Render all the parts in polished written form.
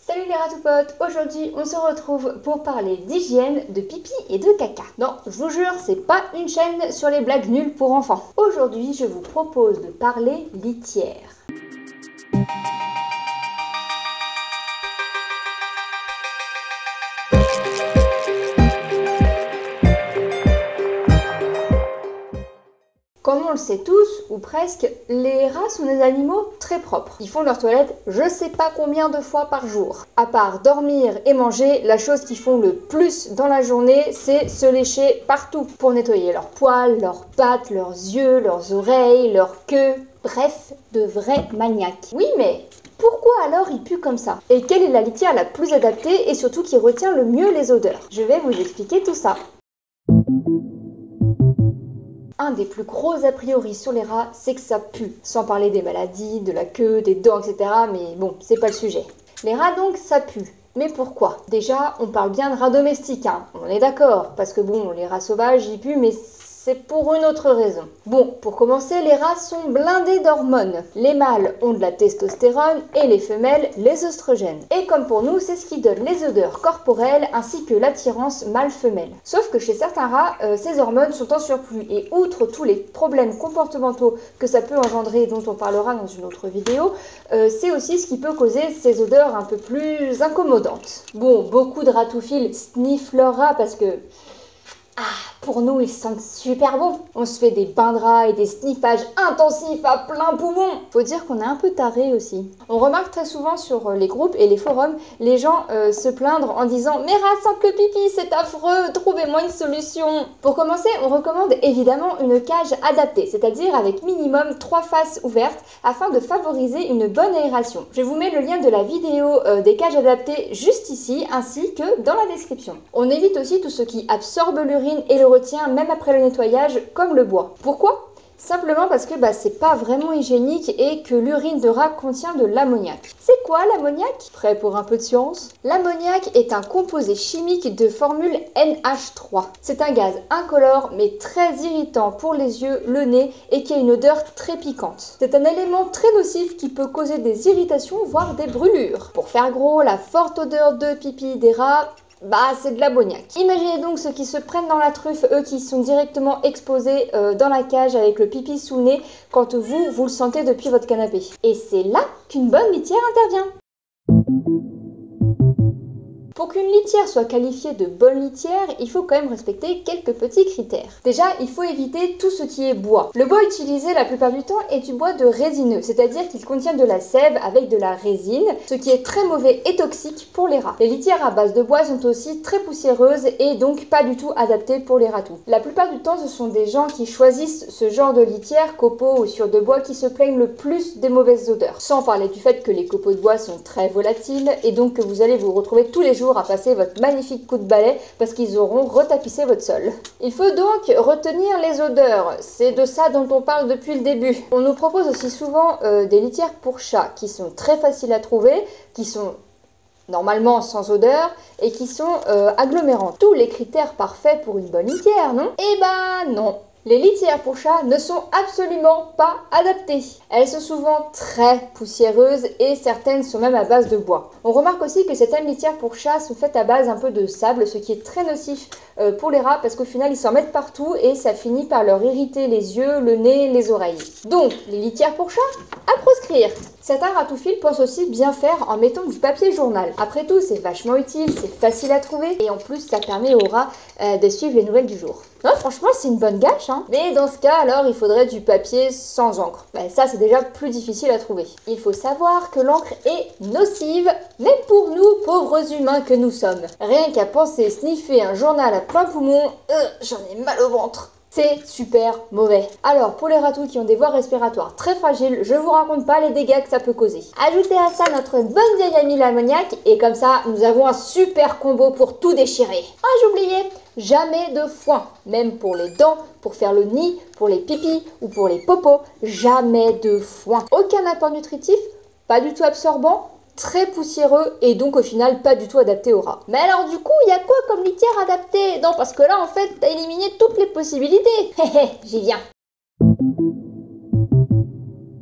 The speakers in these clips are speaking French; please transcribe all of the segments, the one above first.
Salut les ratoupotes, aujourd'hui on se retrouve pour parler d'hygiène, de pipi et de caca. Non, je vous jure, c'est pas une chaîne sur les blagues nulles pour enfants. Aujourd'hui je vous propose de parler litière. Comme on le sait tous, ou presque, les rats sont des animaux très propres. Ils font leur toilette je sais pas combien de fois par jour. À part dormir et manger, la chose qu'ils font le plus dans la journée, c'est se lécher partout pour nettoyer leurs poils, leurs pattes, leurs yeux, leurs oreilles, leur queue. Bref, de vrais maniaques. Oui, mais pourquoi alors ils puent comme ça? Et quelle est la litière la plus adaptée et surtout qui retient le mieux les odeurs? Je vais vous expliquer tout ça. Un des plus gros a priori sur les rats, c'est que ça pue. Sans parler des maladies, de la queue, des dents, etc. Mais bon, c'est pas le sujet. Les rats donc, ça pue. Mais pourquoi? Déjà, on parle bien de rats domestiques, hein. On est d'accord. Parce que bon, les rats sauvages, ils puent, mais c'est pour une autre raison. Bon, pour commencer, les rats sont blindés d'hormones. Les mâles ont de la testostérone et les femelles les oestrogènes. Et comme pour nous, c'est ce qui donne les odeurs corporelles ainsi que l'attirance mâle-femelle. Sauf que chez certains rats, ces hormones sont en surplus et outre tous les problèmes comportementaux que ça peut engendrer, dont on parlera dans une autre vidéo, c'est aussi ce qui peut causer ces odeurs un peu plus incommodantes. Bon, beaucoup de ratophiles sniffent leur rat parce que pour nous, ils sentent super bon. On se fait des bains de rats et des sniffages intensifs à plein poumon. Faut dire qu'on est un peu taré aussi. On remarque très souvent sur les groupes et les forums, les gens se plaindre en disant « Mes rats sentent le pipi, c'est affreux, trouvez-moi une solution !» Pour commencer, on recommande évidemment une cage adaptée, c'est-à-dire avec minimum 3 faces ouvertes afin de favoriser une bonne aération. Je vous mets le lien de la vidéo des cages adaptées juste ici, ainsi que dans la description. On évite aussi tout ce qui absorbe l'urine et le retient même après le nettoyage, comme le bois. Pourquoi? Simplement parce que c'est pas vraiment hygiénique et que l'urine de rat contient de l'ammoniac. C'est quoi l'ammoniac? Prêt pour un peu de science? L'ammoniac est un composé chimique de formule NH3. C'est un gaz incolore mais très irritant pour les yeux, le nez et qui a une odeur très piquante. C'est un élément très nocif qui peut causer des irritations voire des brûlures. Pour faire gros, la forte odeur de pipi des rats, c'est de l'ammoniac. Imaginez donc ceux qui se prennent dans la truffe, eux qui sont directement exposés dans la cage avec le pipi sous le nez quand vous le sentez depuis votre canapé. Et c'est là qu'une bonne litière intervient. Pour qu'une litière soit qualifiée de bonne litière, il faut quand même respecter quelques petits critères. Déjà, il faut éviter tout ce qui est bois. Le bois utilisé la plupart du temps est du bois de résineux, c'est-à-dire qu'il contient de la sève avec de la résine, ce qui est très mauvais et toxique pour les rats. Les litières à base de bois sont aussi très poussiéreuses et donc pas du tout adaptées pour les ratous. La plupart du temps, ce sont des gens qui choisissent ce genre de litière, copeaux ou sur de bois, qui se plaignent le plus des mauvaises odeurs. Sans parler du fait que les copeaux de bois sont très volatiles et donc que vous allez vous retrouver tous les jours à passer votre magnifique coup de balai parce qu'ils auront retapissé votre sol. Il faut donc retenir les odeurs, c'est de ça dont on parle depuis le début. On nous propose aussi souvent des litières pour chats qui sont très faciles à trouver, qui sont normalement sans odeur et qui sont agglomérantes. Tous les critères parfaits pour une bonne litière, non? Eh non. Les litières pour chats ne sont absolument pas adaptées. Elles sont souvent très poussiéreuses et certaines sont même à base de bois. On remarque aussi que certaines litières pour chats sont faites à base un peu de sable, ce qui est très nocif pour les rats parce qu'au final ils s'en mettent partout et ça finit par leur irriter les yeux, le nez, les oreilles. Donc les litières pour chats, à proscrire. Certains ratophiles pensent aussi bien faire en mettant du papier journal. Après tout, c'est vachement utile, c'est facile à trouver et en plus ça permet aux rats de suivre les nouvelles du jour. Non, franchement, c'est une bonne gâche, hein. Mais dans ce cas, alors, il faudrait du papier sans encre. Ça, c'est déjà plus difficile à trouver. Il faut savoir que l'encre est nocive, même pour nous, pauvres humains que nous sommes. Rien qu'à penser sniffer un journal à plein poumon, j'en ai mal au ventre. C'est super mauvais. Alors, pour les ratous qui ont des voies respiratoires très fragiles, je vous raconte pas les dégâts que ça peut causer. Ajoutez à ça notre bonne vieille amie l'ammoniac, et comme ça, nous avons un super combo pour tout déchirer. Ah, j'oubliais, jamais de foin. Même pour les dents, pour faire le nid, pour les pipis ou pour les popos, jamais de foin. Aucun apport nutritif, pas du tout absorbant, très poussiéreux et donc au final pas du tout adapté aux rats. Mais alors du coup, il y a quoi comme litière adaptée? Non, parce que là en fait, t'as éliminé toutes les possibilités. J'y viens.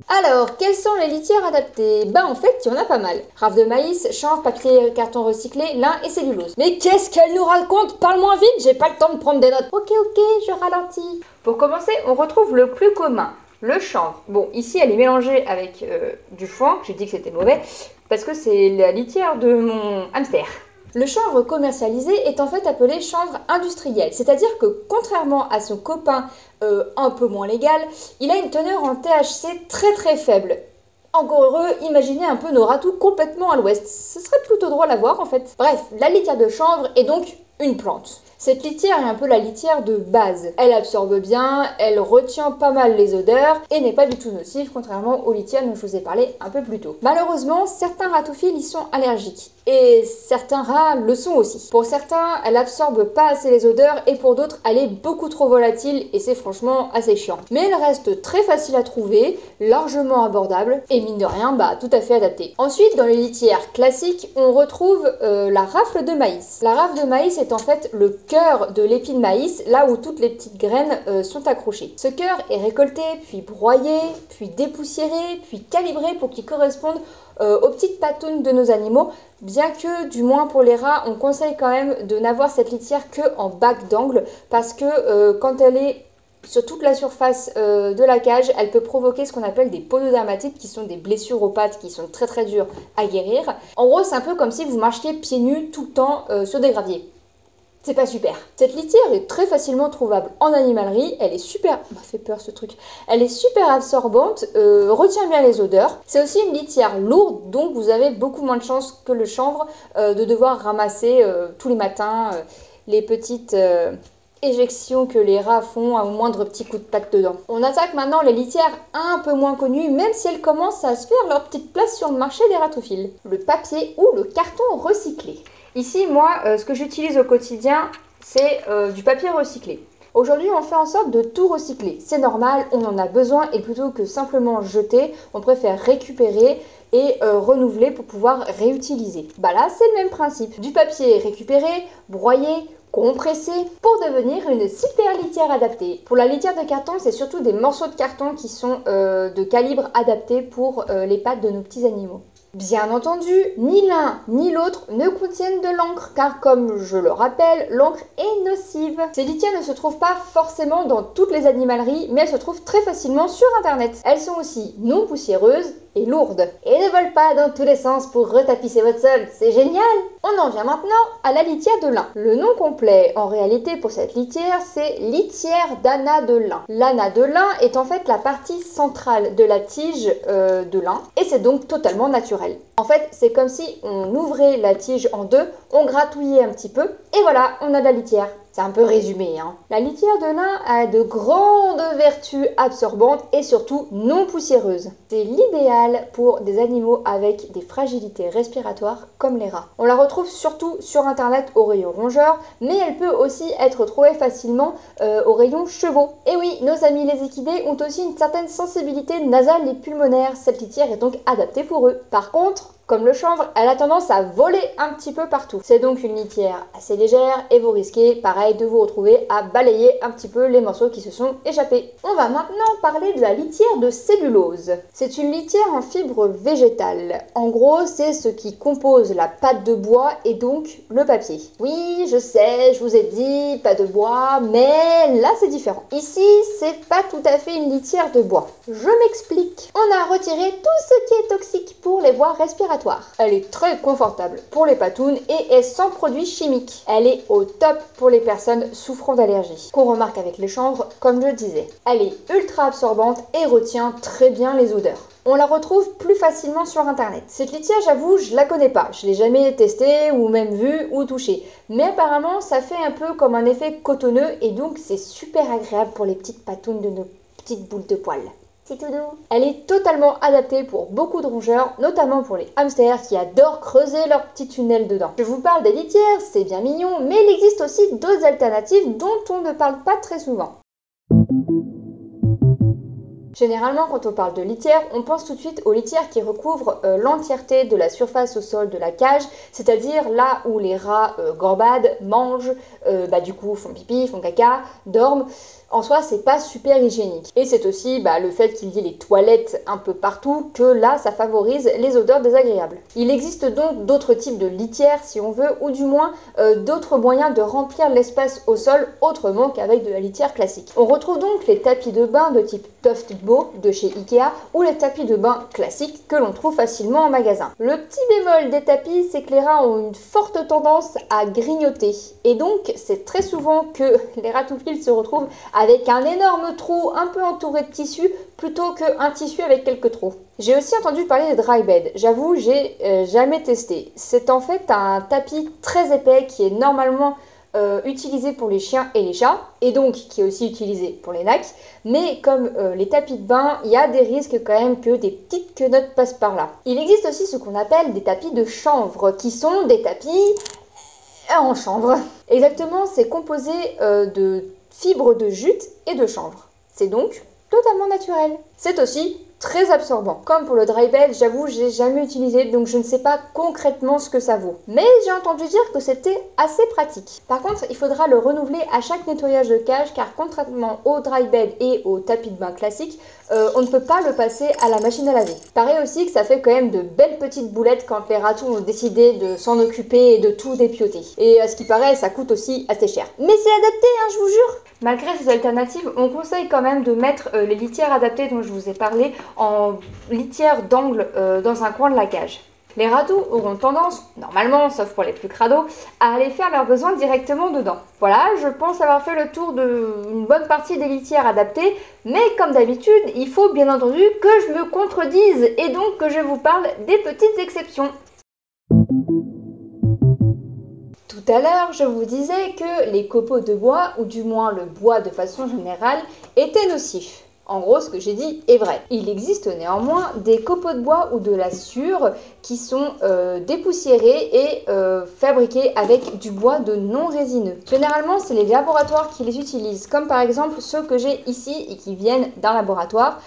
Alors, quelles sont les litières adaptées? Bah en fait, il y en a pas mal. Rafle de maïs, chanvre, papier, carton recyclé, lin et cellulose. Mais qu'est-ce qu'elle nous raconte? Parle moins vite, j'ai pas le temps de prendre des notes. Ok, je ralentis. Pour commencer, on retrouve le plus commun, le chanvre. Bon, ici, elle est mélangée avec du foin, j'ai dit que c'était mauvais, parce que c'est la litière de mon hamster. Le chanvre commercialisé est en fait appelé chanvre industriel, c'est-à-dire que contrairement à son copain un peu moins légal, il a une teneur en THC très faible. Encore heureux, imaginez un peu nos ratous complètement à l'ouest, ce serait plutôt drôle à voir en fait. Bref, la litière de chanvre est donc une plante. Cette litière est un peu la litière de base. Elle absorbe bien, elle retient pas mal les odeurs et n'est pas du tout nocive contrairement aux litières dont je vous ai parlé un peu plus tôt. Malheureusement, certains ratophiles y sont allergiques et certains rats le sont aussi. Pour certains, elle absorbe pas assez les odeurs et pour d'autres, elle est beaucoup trop volatile et c'est franchement assez chiant. Mais elle reste très facile à trouver, largement abordable et mine de rien, bah tout à fait adaptée. Ensuite, dans les litières classiques, on retrouve la rafle de maïs. La rafle de maïs est en fait le cœur de l'épi de maïs, là où toutes les petites graines sont accrochées. Ce cœur est récolté, puis broyé, puis dépoussiéré, puis calibré pour qu'il corresponde aux petites patounes de nos animaux, bien que du moins pour les rats, on conseille quand même de n'avoir cette litière que en bac d'angle, parce que quand elle est sur toute la surface de la cage, elle peut provoquer ce qu'on appelle des pododermatites, qui sont des blessures aux pattes qui sont très dures à guérir. En gros, c'est un peu comme si vous marchiez pieds nus tout le temps sur des graviers. C'est pas super. Cette litière est très facilement trouvable en animalerie, elle est super... m'a fait peur ce truc. Elle est super absorbante, retient bien les odeurs. C'est aussi une litière lourde, donc vous avez beaucoup moins de chances que le chanvre de devoir ramasser tous les matins les petites... éjections que les rats font à moindre petit coup de patte dedans. On attaque maintenant les litières un peu moins connues, même si elles commencent à se faire leur petite place sur le marché des ratophiles. Le papier ou le carton recyclé. Ici, moi, ce que j'utilise au quotidien, c'est du papier recyclé. Aujourd'hui, on fait en sorte de tout recycler. C'est normal, on en a besoin et plutôt que simplement jeter, on préfère récupérer et renouveler pour pouvoir réutiliser. Bah là, c'est le même principe. Du papier récupéré, broyé, compressé pour devenir une super litière adaptée. Pour la litière de carton, c'est surtout des morceaux de carton qui sont de calibre adapté pour les pattes de nos petits animaux. Bien entendu, ni l'un ni l'autre ne contiennent de l'encre, car comme je le rappelle, l'encre est nocive. Ces litières ne se trouvent pas forcément dans toutes les animaleries, mais elles se trouvent très facilement sur internet. Elles sont aussi non poussiéreuses et lourdes, et ne volent pas dans tous les sens pour retapisser votre sol, c'est génial! On en vient maintenant à la litière de lin. Le nom complet, en réalité, pour cette litière, c'est litière d'Anna de lin. L'Anna de lin est en fait la partie centrale de la tige de lin, et c'est donc totalement naturel. En fait, c'est comme si on ouvrait la tige en deux, on gratouillait un petit peu, et voilà, on a de la litière. C'est un peu résumé, hein. La litière de lin a de grandes vertus absorbantes et surtout non poussiéreuses. C'est l'idéal pour des animaux avec des fragilités respiratoires comme les rats. On la retrouve surtout sur internet au rayon rongeurs, mais elle peut aussi être trouvée facilement au rayon chevaux. Et oui, nos amis les équidés ont aussi une certaine sensibilité nasale et pulmonaire. Cette litière est donc adaptée pour eux. Par contre, comme le chanvre, elle a tendance à voler un petit peu partout. C'est donc une litière assez légère et vous risquez, pareil, de vous retrouver à balayer un petit peu les morceaux qui se sont échappés. On va maintenant parler de la litière de cellulose. C'est une litière en fibre végétale. En gros, c'est ce qui compose la pâte de bois et donc le papier. Oui, je sais, je vous ai dit pas de bois, mais là c'est différent. Ici, c'est pas tout à fait une litière de bois. Je m'explique. On a retiré tout ce qui est toxique pour les voies respiratoires. Elle est très confortable pour les patounes et est sans produits chimiques. Elle est au top pour les personnes souffrant d'allergies, qu'on remarque avec les chanvres, comme je le disais. Elle est ultra absorbante et retient très bien les odeurs. On la retrouve plus facilement sur internet. Cette litière, j'avoue, je la connais pas. Je l'ai jamais testée ou même vue ou touchée. Mais apparemment, ça fait un peu comme un effet cotonneux et donc c'est super agréable pour les petites patounes de nos petites boules de poils. C'est tout doux. Elle est totalement adaptée pour beaucoup de rongeurs, notamment pour les hamsters qui adorent creuser leurs petits tunnels dedans. Je vous parle des litières, c'est bien mignon, mais il existe aussi d'autres alternatives dont on ne parle pas très souvent. Généralement, quand on parle de litière, on pense tout de suite aux litières qui recouvrent l'entièreté de la surface au sol de la cage, c'est-à-dire là où les rats gambadent, mangent, du coup font pipi, font caca, dorment. en soi c'est pas super hygiénique. Et c'est aussi le fait qu'il y ait les toilettes un peu partout que là ça favorise les odeurs désagréables. Il existe donc d'autres types de litières si on veut, ou du moins d'autres moyens de remplir l'espace au sol autrement qu'avec de la litière classique. On retrouve donc les tapis de bain de type Tuftbo de chez Ikea ou les tapis de bain classiques que l'on trouve facilement en magasin. Le petit bémol des tapis, c'est que les rats ont une forte tendance à grignoter et donc c'est très souvent que les ratouphiles se retrouvent avec un énorme trou un peu entouré de tissu plutôt qu'un tissu avec quelques trous. J'ai aussi entendu parler des dry bed. J'avoue, j'ai jamais testé. C'est en fait un tapis très épais qui est normalement utilisé pour les chiens et les chats, et donc qui est aussi utilisé pour les nacs, mais comme les tapis de bain, il y a des risques quand même que des petites quenottes passent par là. Il existe aussi ce qu'on appelle des tapis de chanvre, qui sont des tapis en chanvre. Exactement, c'est composé de fibres de jute et de chanvre. C'est donc totalement naturel. C'est aussi très absorbant. Comme pour le dry bed, j'avoue, j'ai jamais utilisé, donc je ne sais pas concrètement ce que ça vaut. Mais j'ai entendu dire que c'était assez pratique. Par contre, il faudra le renouveler à chaque nettoyage de cage, car contrairement au dry bed et au tapis de bain classique, on ne peut pas le passer à la machine à laver. Pareil aussi que ça fait quand même de belles petites boulettes quand les ratons ont décidé de s'en occuper et de tout dépioter. Et à ce qui paraît, ça coûte aussi assez cher. Mais c'est adapté, hein, je vous jure. Malgré ces alternatives, on conseille quand même de mettre les litières adaptées dont je vous ai parlé en litière d'angle dans un coin de la cage. Les ratous auront tendance, normalement, sauf pour les plus crados, à aller faire leurs besoins directement dedans. Voilà, je pense avoir fait le tour d'une bonne partie des litières adaptées, mais comme d'habitude, il faut bien entendu que je me contredise et donc que je vous parle des petites exceptions. Tout à l'heure, je vous disais que les copeaux de bois, ou du moins le bois de façon générale, étaient nocifs. En gros, ce que j'ai dit est vrai. Il existe néanmoins des copeaux de bois ou de la sciure qui sont dépoussiérés et fabriqués avec du bois de non résineux. Généralement, c'est les laboratoires qui les utilisent, comme par exemple ceux que j'ai ici et qui viennent d'un laboratoire.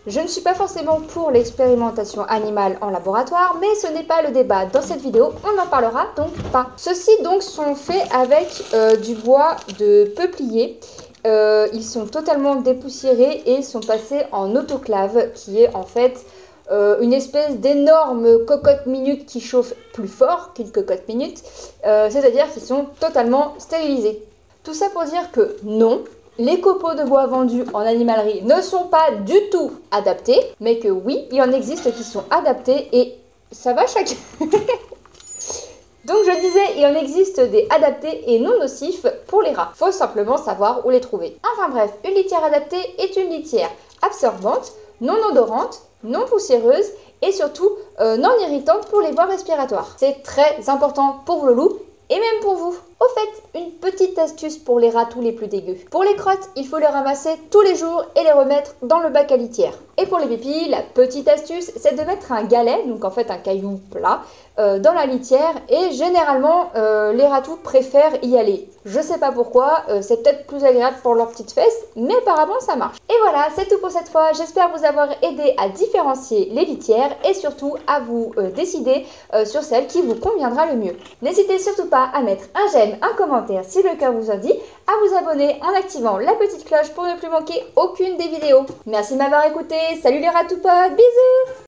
Je ne suis pas forcément pour l'expérimentation animale en laboratoire, mais ce n'est pas le débat dans cette vidéo, on en parlera donc pas. Ceux-ci donc sont faits avec du bois de peuplier. Ils sont totalement dépoussiérés et sont passés en autoclave, qui est en fait une espèce d'énorme cocotte minute qui chauffe plus fort qu'une cocotte minute, c'est-à-dire qu'ils sont totalement stérilisés. Tout ça pour dire que non, les copeaux de bois vendus en animalerie ne sont pas du tout adaptés, mais que oui, il en existe qui sont adaptés et ça va chacun. Donc je disais, il en existe des adaptés et non nocifs pour les rats. Faut simplement savoir où les trouver. Enfin bref, une litière adaptée est une litière absorbante, non odorante, non poussiéreuse et surtout non irritante pour les voies respiratoires. C'est très important pour vos loulous et même pour vous. Au fait, une petite astuce pour les ratous les plus dégueux. Pour les crottes, il faut les ramasser tous les jours et les remettre dans le bac à litière. Et pour les pipis, la petite astuce, c'est de mettre un galet, donc en fait un caillou plat, dans la litière et généralement les ratous préfèrent y aller. Je sais pas pourquoi, c'est peut-être plus agréable pour leurs petites fesses, mais apparemment ça marche. Et voilà, c'est tout pour cette fois. J'espère vous avoir aidé à différencier les litières et surtout à vous décider sur celle qui vous conviendra le mieux. N'hésitez surtout pas à mettre un j'aime, un commentaire si le cœur vous en dit, à vous abonner en activant la petite cloche pour ne plus manquer aucune des vidéos. Merci de m'avoir écouté, salut les ratoupotes, bisous.